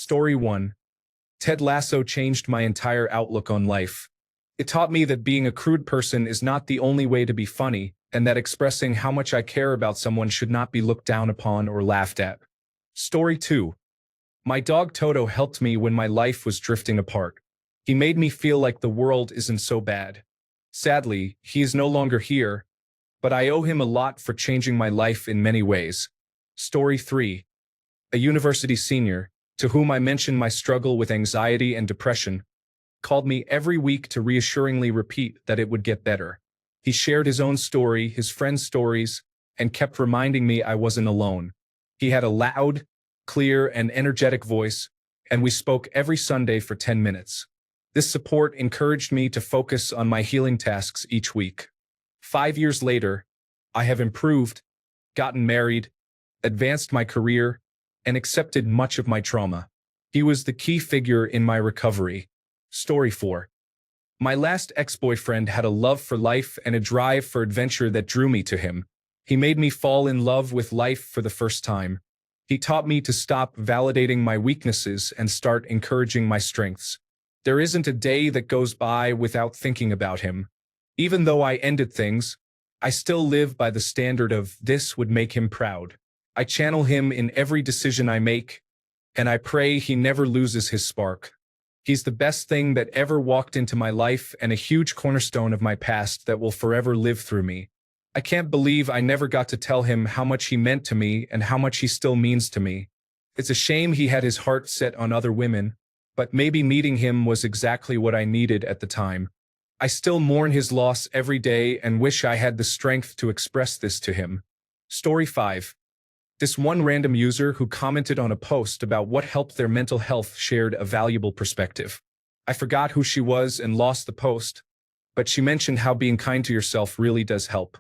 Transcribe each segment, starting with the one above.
Story 1. Ted Lasso changed my entire outlook on life. It taught me that being a crude person is not the only way to be funny, and that expressing how much I care about someone should not be looked down upon or laughed at. Story 2. My dog Toto helped me when my life was drifting apart. He made me feel like the world isn't so bad. Sadly, he is no longer here, but I owe him a lot for changing my life in many ways. Story 3. A university senior, to whom I mentioned my struggle with anxiety and depression, called me every week to reassuringly repeat that it would get better. He shared his own story, his friends' stories, and kept reminding me I wasn't alone. He had a loud, clear, and energetic voice, and we spoke every Sunday for 10 minutes. This support encouraged me to focus on my healing tasks each week. 5 years later, I have improved, gotten married, advanced my career, and accepted much of my trauma. He was the key figure in my recovery. Story 4. My last ex-boyfriend had a love for life and a drive for adventure that drew me to him. He made me fall in love with life for the first time. He taught me to stop validating my weaknesses and start encouraging my strengths. There isn't a day that goes by without thinking about him. Even though I ended things, I still live by the standard of this would make him proud. I channel him in every decision I make, and I pray he never loses his spark. He's the best thing that ever walked into my life and a huge cornerstone of my past that will forever live through me. I can't believe I never got to tell him how much he meant to me and how much he still means to me. It's a shame he had his heart set on other women, but maybe meeting him was exactly what I needed at the time. I still mourn his loss every day and wish I had the strength to express this to him. Story 5. This one random user who commented on a post about what helped their mental health shared a valuable perspective. I forgot who she was and lost the post, but she mentioned how being kind to yourself really does help.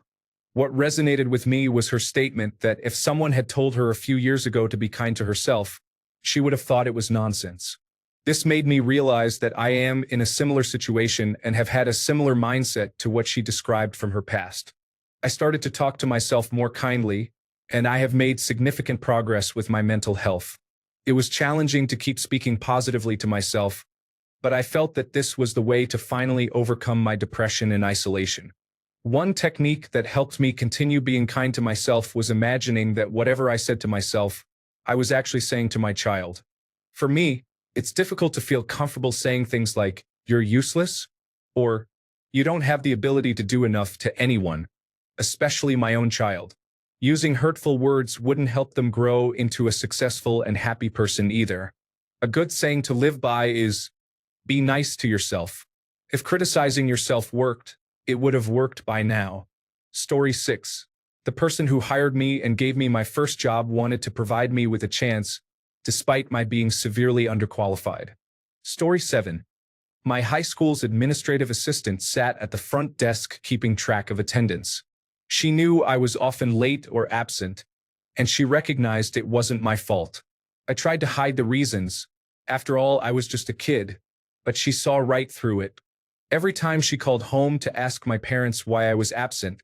What resonated with me was her statement that if someone had told her a few years ago to be kind to herself, she would have thought it was nonsense. This made me realize that I am in a similar situation and have had a similar mindset to what she described from her past. I started to talk to myself more kindly, and I have made significant progress with my mental health. It was challenging to keep speaking positively to myself, but I felt that this was the way to finally overcome my depression and isolation. One technique that helped me continue being kind to myself was imagining that whatever I said to myself, I was actually saying to my child. For me, it's difficult to feel comfortable saying things like, "You're useless," or "You don't have the ability to do enough" to anyone, especially my own child. Using hurtful words wouldn't help them grow into a successful and happy person either. A good saying to live by is, be nice to yourself. If criticizing yourself worked, it would have worked by now. Story 6. The person who hired me and gave me my first job wanted to provide me with a chance, despite my being severely underqualified. Story 7. My high school's administrative assistant sat at the front desk keeping track of attendance. She knew I was often late or absent, and she recognized it wasn't my fault. I tried to hide the reasons. After all, I was just a kid, but she saw right through it. Every time she called home to ask my parents why I was absent,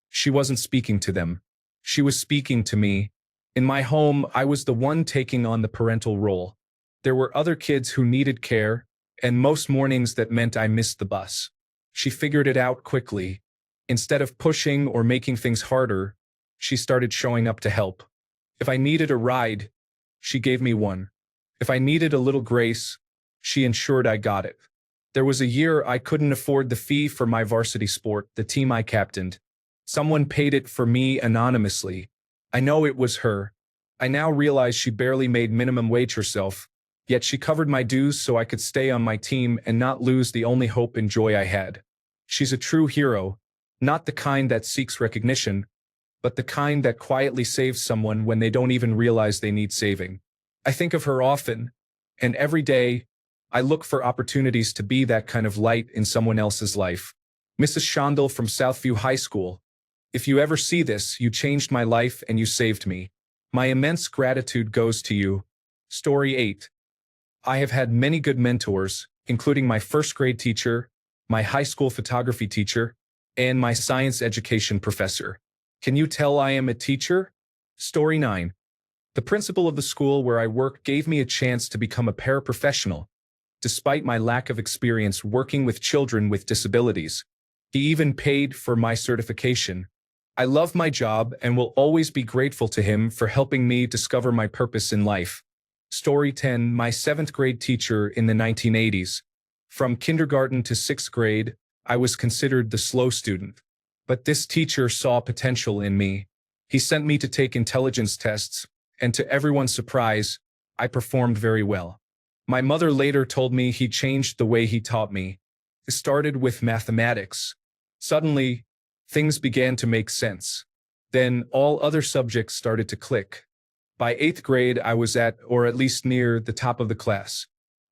she wasn't speaking to them. She was speaking to me. In my home, I was the one taking on the parental role. There were other kids who needed care, and most mornings that meant I missed the bus. She figured it out quickly. Instead of pushing or making things harder, she started showing up to help. If I needed a ride, she gave me one. If I needed a little grace, she ensured I got it. There was a year I couldn't afford the fee for my varsity sport, the team I captained. Someone paid it for me anonymously. I know it was her. I now realize she barely made minimum wage herself, yet she covered my dues so I could stay on my team and not lose the only hope and joy I had. She's a true hero. Not the kind that seeks recognition, but the kind that quietly saves someone when they don't even realize they need saving. I think of her often, and every day, I look for opportunities to be that kind of light in someone else's life. Mrs. Shondel from Southview High School. If you ever see this, you changed my life and you saved me. My immense gratitude goes to you. Story 8. I have had many good mentors, including my first grade teacher, my high school photography teacher, and my science education professor. Can you tell I am a teacher? Story 9. The The principal of the school where I work gave me a chance to become a paraprofessional, despite my lack of experience working with children with disabilities. He even paid for my certification. I love my job and will always be grateful to him for helping me discover my purpose in life. Story 10. My 7th grade teacher in the 1980s. From kindergarten to 6th grade, I was considered the slow student. But this teacher saw potential in me. He sent me to take intelligence tests, and to everyone's surprise, I performed very well. My mother later told me he changed the way he taught me. It started with mathematics. Suddenly, things began to make sense. Then all other subjects started to click. By 8th grade, I was at, or at least near, the top of the class.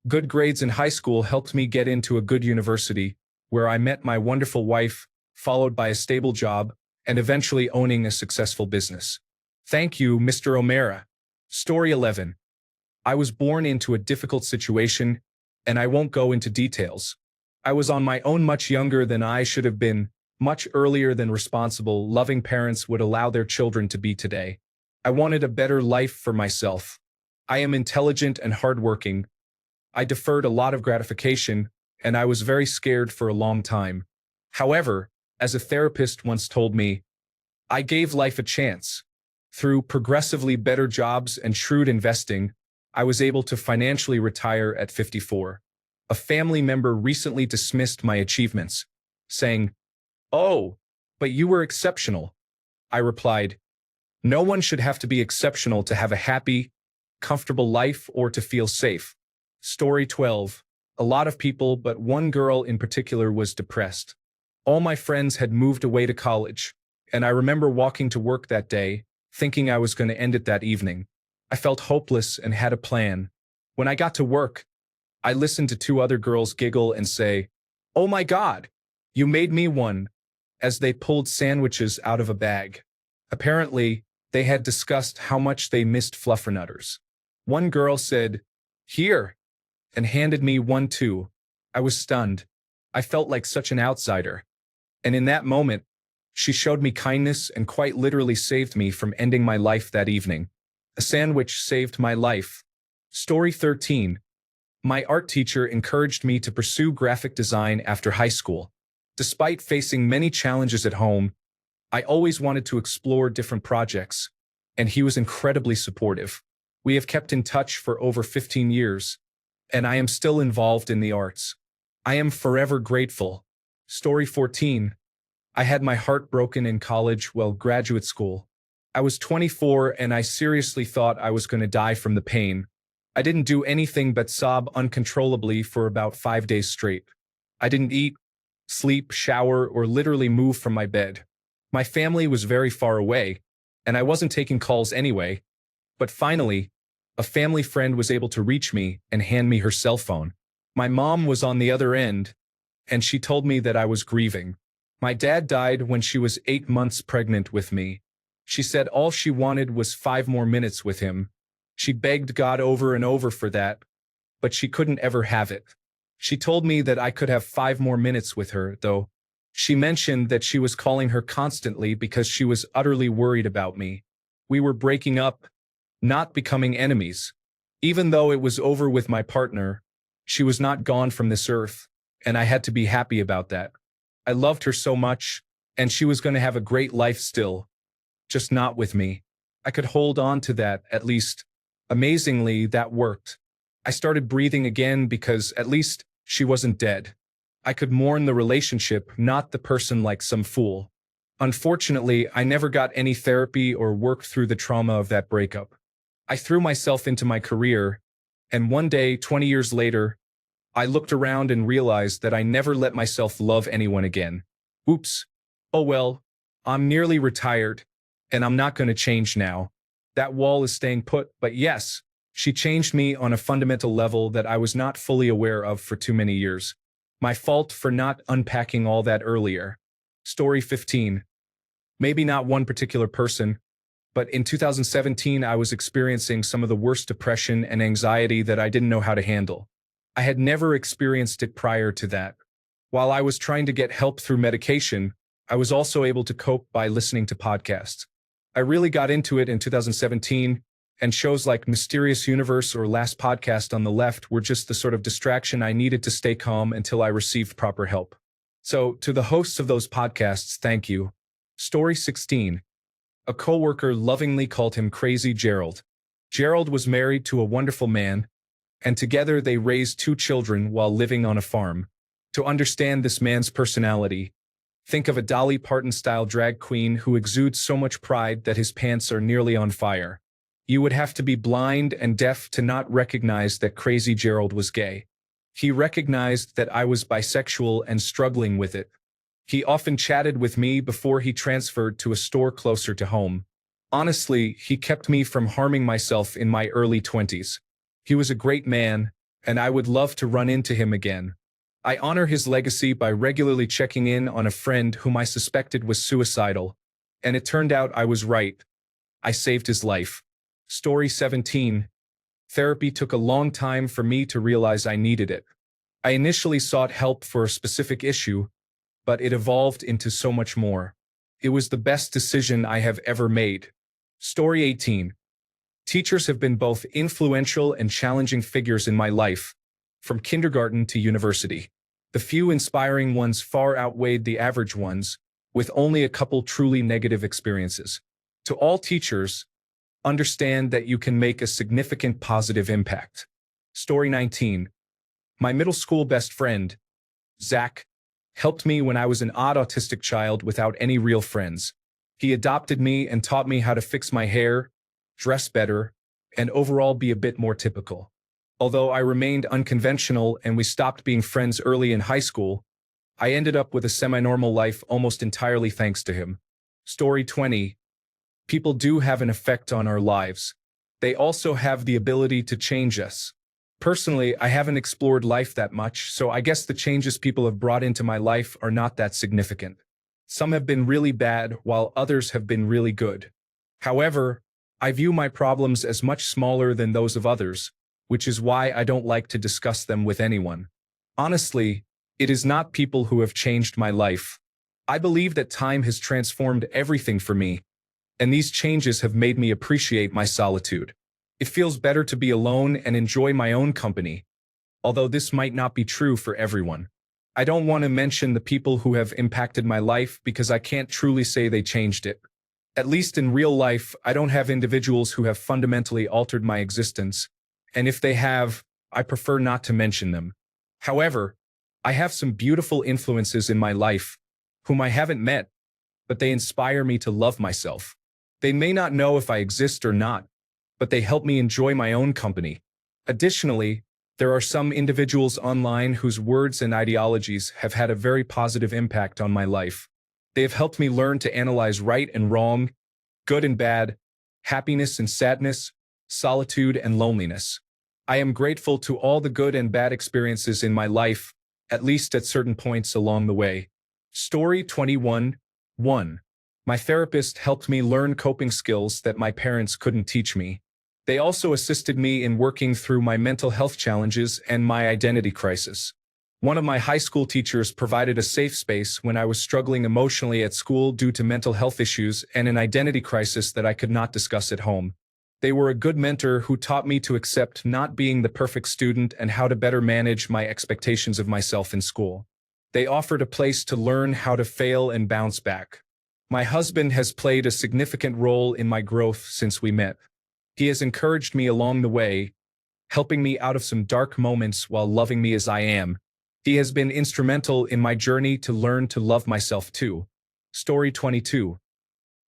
Good grades in high school helped me get into a good university, where I met my wonderful wife, followed by a stable job, and eventually owning a successful business. Thank you, Mr. O'Mara. Story 11. I was born into a difficult situation, and I won't go into details. I was on my own much younger than I should have been, much earlier than responsible, loving parents would allow their children to be today. I wanted a better life for myself. I am intelligent and hardworking. I deferred a lot of gratification, and I was very scared for a long time. However, as a therapist once told me, I gave life a chance. Through progressively better jobs and shrewd investing, I was able to financially retire at 54. A family member recently dismissed my achievements, saying, "Oh, but you were exceptional." I replied, "No one should have to be exceptional to have a happy, comfortable life or to feel safe." Story 12. A lot of people, but one girl in particular, was depressed. All my friends had moved away to college, and I remember walking to work that day, thinking I was going to end it that evening. I felt hopeless and had a plan. When I got to work, I listened to 2 other girls giggle and say, "Oh my God, you made me one," as they pulled sandwiches out of a bag. Apparently, they had discussed how much they missed fluffernutters. One girl said, "Here," and handed me one too. I was stunned. I felt like such an outsider. And in that moment, she showed me kindness and quite literally saved me from ending my life that evening. A sandwich saved my life. Story 13. My art teacher encouraged me to pursue graphic design after high school. Despite facing many challenges at home, I always wanted to explore different projects, and he was incredibly supportive. We have kept in touch for over 15 years, and I am still involved in the arts. I am forever grateful. Story 14. I had my heart broken in college, graduate school. I was 24 and I seriously thought I was going to die from the pain. I didn't do anything but sob uncontrollably for about 5 days straight. I didn't eat, sleep, shower, or literally move from my bed. My family was very far away, and I wasn't taking calls anyway. But finally, a family friend was able to reach me and hand me her cell phone. My mom was on the other end, and she told me that I was grieving. My dad died when she was 8 months pregnant with me. She said all she wanted was 5 more minutes with him. She begged God over and over for that, but she couldn't ever have it. She told me that I could have 5 more minutes with her, though. She mentioned that she was calling her constantly because she was utterly worried about me. We were breaking up, not becoming enemies. Even though it was over with my partner, she was not gone from this earth, and I had to be happy about that. I loved her so much, and she was going to have a great life still, just not with me. I could hold on to that, at least. Amazingly, that worked. I started breathing again because at least she wasn't dead. I could mourn the relationship, not the person like some fool. Unfortunately, I never got any therapy or worked through the trauma of that breakup. I threw myself into my career, and one day, 20 years later, I looked around and realized that I never let myself love anyone again. Oops. Oh well, I'm nearly retired, and I'm not going to change now. That wall is staying put, but yes, she changed me on a fundamental level that I was not fully aware of for too many years. My fault for not unpacking all that earlier. Story 15. Maybe not one particular person, but in 2017 I was experiencing some of the worst depression and anxiety that I didn't know how to handle. I had never experienced it prior to that. While I was trying to get help through medication, I was also able to cope by listening to podcasts. I really got into it in 2017, and shows like Mysterious Universe or Last Podcast on the left were just the sort of distraction I needed to stay calm until I received proper help. So, to the hosts of those podcasts, thank you. Story 16. A coworker lovingly called him Crazy Gerald. Gerald was married to a wonderful man, and together they raised 2 children while living on a farm. To understand this man's personality, think of a Dolly Parton-style drag queen who exudes so much pride that his pants are nearly on fire. You would have to be blind and deaf to not recognize that Crazy Gerald was gay. He recognized that I was bisexual and struggling with it. He often chatted with me before he transferred to a store closer to home. Honestly, he kept me from harming myself in my early 20s. He was a great man, and I would love to run into him again. I honor his legacy by regularly checking in on a friend whom I suspected was suicidal, and it turned out I was right. I saved his life. Story 17. Therapy took a long time for me to realize I needed it. I initially sought help for a specific issue, but it evolved into so much more. It was the best decision I have ever made. Story 18. Teachers have been both influential and challenging figures in my life, from kindergarten to university. The few inspiring ones far outweighed the average ones, with only a couple truly negative experiences. To all teachers, understand that you can make a significant positive impact. Story 19. My middle school best friend, Zach, helped me when I was an odd autistic child without any real friends. He adopted me and taught me how to fix my hair, dress better, and overall be a bit more typical. Although I remained unconventional and we stopped being friends early in high school, I ended up with a semi-normal life almost entirely thanks to him. Story 20. People do have an effect on our lives. They also have the ability to change us. Personally, I haven't explored life that much, so I guess the changes people have brought into my life are not that significant. Some have been really bad, while others have been really good. However, I view my problems as much smaller than those of others, which is why I don't like to discuss them with anyone. Honestly, it is not people who have changed my life. I believe that time has transformed everything for me, and these changes have made me appreciate my solitude. It feels better to be alone and enjoy my own company, although this might not be true for everyone. I don't want to mention the people who have impacted my life because I can't truly say they changed it. At least in real life, I don't have individuals who have fundamentally altered my existence, and if they have, I prefer not to mention them. However, I have some beautiful influences in my life, whom I haven't met, but they inspire me to love myself. They may not know if I exist or not, but they help me enjoy my own company. Additionally, there are some individuals online whose words and ideologies have had a very positive impact on my life. They have helped me learn to analyze right and wrong, good and bad, happiness and sadness, solitude and loneliness. I am grateful to all the good and bad experiences in my life, at least at certain points along the way. Story 21. 1. My therapist helped me learn coping skills that my parents couldn't teach me. They also assisted me in working through my mental health challenges and my identity crisis. One of my high school teachers provided a safe space when I was struggling emotionally at school due to mental health issues and an identity crisis that I could not discuss at home. They were a good mentor who taught me to accept not being the perfect student and how to better manage my expectations of myself in school. They offered a place to learn how to fail and bounce back. My husband has played a significant role in my growth since we met. He has encouraged me along the way, helping me out of some dark moments while loving me as I am. He has been instrumental in my journey to learn to love myself too. Story 22.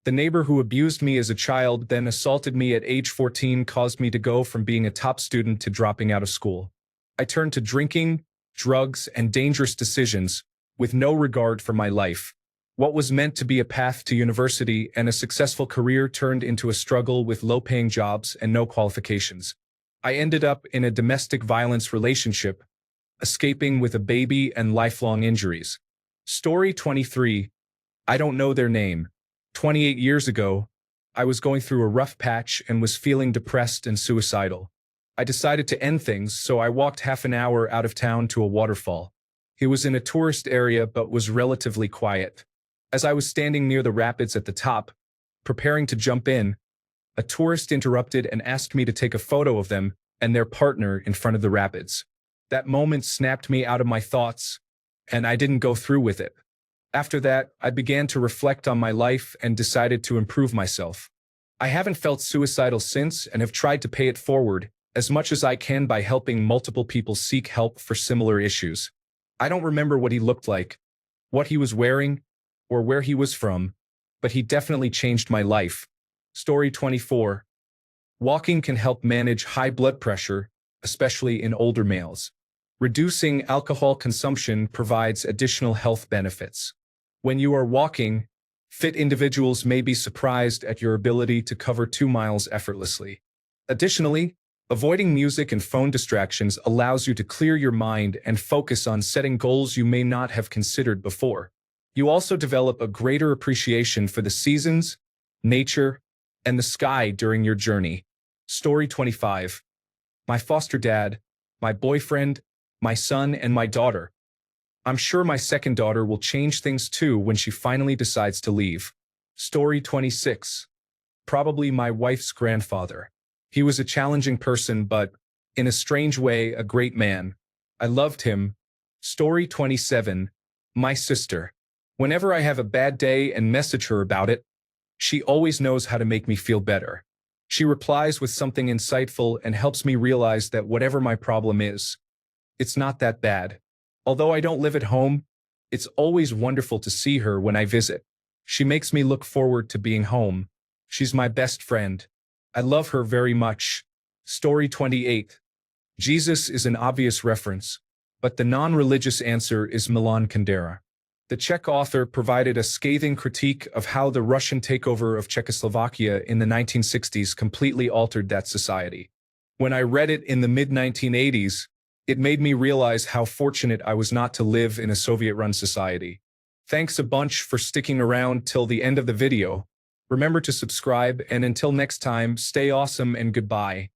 The neighbor who abused me as a child then assaulted me at age 14 caused me to go from being a top student to dropping out of school. I turned to drinking, drugs, and dangerous decisions, with no regard for my life. What was meant to be a path to university and a successful career turned into a struggle with low-paying jobs and no qualifications. I ended up in a domestic violence relationship, escaping with a baby and lifelong injuries. Story 23. I don't know their name. 28 years ago, I was going through a rough patch and was feeling depressed and suicidal. I decided to end things, so I walked half an hour out of town to a waterfall. It was in a tourist area but was relatively quiet. As I was standing near the rapids at the top, preparing to jump in, A tourist interrupted and asked me to take a photo of them and their partner in front of the rapids. That moment snapped me out of my thoughts, and I didn't go through with it. After that, I began to reflect on my life and decided to improve myself. I haven't felt suicidal since and have tried to pay it forward as much as I can by helping multiple people seek help for similar issues. I don't remember what he looked like, what he was wearing, or where he was from, but he definitely changed my life. Story 24. Walking can help manage high blood pressure, especially in older males. Reducing alcohol consumption provides additional health benefits. When you are walking, fit individuals may be surprised at your ability to cover 2 miles effortlessly. Additionally, avoiding music and phone distractions allows you to clear your mind and focus on setting goals you may not have considered before. You also develop a greater appreciation for the seasons, nature, and the sky during your journey. Story 25. My foster dad, my boyfriend, my son, and my daughter. I'm sure my second daughter will change things too when she finally decides to leave. Story 26. Probably my wife's grandfather. He was a challenging person, but, in a strange way, a great man. I loved him. Story 27. My sister. Whenever I have a bad day and message her about it, she always knows how to make me feel better. She replies with something insightful and helps me realize that whatever my problem is, it's not that bad. Although I don't live at home, it's always wonderful to see her when I visit. She makes me look forward to being home. She's my best friend. I love her very much. Story 28. Jesus is an obvious reference, but the non-religious answer is Milan Kundera. The Czech author provided a scathing critique of how the Russian takeover of Czechoslovakia in the 1960s completely altered that society. When I read it in the mid-1980s, it made me realize how fortunate I was not to live in a Soviet-run society. Thanks a bunch for sticking around till the end of the video. Remember to subscribe, and until next time, stay awesome and goodbye.